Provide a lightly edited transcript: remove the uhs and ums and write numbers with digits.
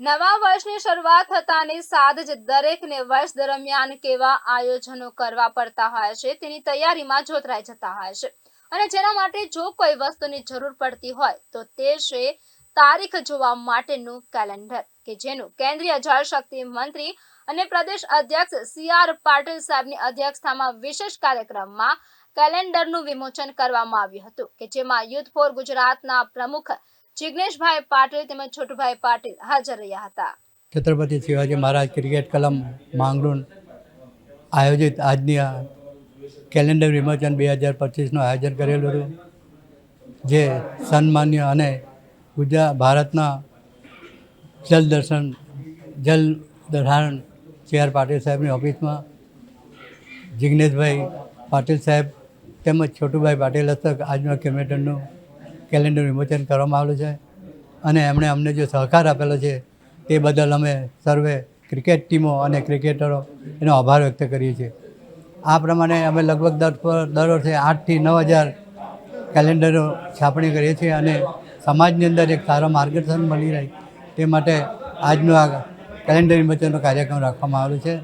નવા વર્ષની શરૂઆત થતાની સાથે જ દરેકને વર્ષ દરમિયાન કેવા આયોજનો કરવા પડતા હોય છે તેની તૈયારીમાં જોતરાઈ જતા હોય છે અને જેના માટે જો કોઈ વસ્તુની જરૂર પડતી હોય તો તે છે તારીખ જોવા માટેનું કેલેન્ડર કે જેનું કેન્દ્રીય જળશક્તિ મંત્રી અને પ્રદેશ અધ્યક્ષ CR પાટીલ સાહેબની અધ્યક્ષતામાં વિશેષ કાર્યક્રમમાં કેલેન્ડરનું વિમોચન કરવામાં આવ્યું હતું કે જેમાં યુથ ફોર ગુજરાતના પ્રમુખ જિગ્નેશભાઈ પાટીલ તેમજ છોટુભાઈ પાટીલ હાજર રહ્યા હતા। છત્રપતિ શિવાજી મહારાજ ક્રિકેટ ક્લબ માંગરોળ આયોજિત આજની આ કેલેન્ડર વિમોચન 2025નું આયોજન કરેલું હતું, જે સન્માન્ય અને ભારતના જલદર્શન CR પાટીલ સાહેબની ઓફિસમાં જિગ્નેશભાઈ પાટીલ સાહેબ તેમજ છોટુભાઈ પાટીલ હસ્તક આજના કેલેન્ડર વિમોચન કરવામાં આવેલું છે અને એમણે અમને જે સહકાર આપેલો છે તે બદલ અમે સર્વે ક્રિકેટ ટીમો અને ક્રિકેટરો એનો આભાર વ્યક્ત કરીએ છીએ। આ પ્રમાણે અમે લગભગ દર વર્ષે 8,000 થી 9,000 કેલેન્ડરો છાપણી કરીએ છીએ અને સમાજની અંદર એક સારો માર્ગદર્શન મળી રહે તે માટે આજનો આ કેલેન્ડર વિમોચનનો કાર્યક્રમ રાખવામાં આવેલો છે।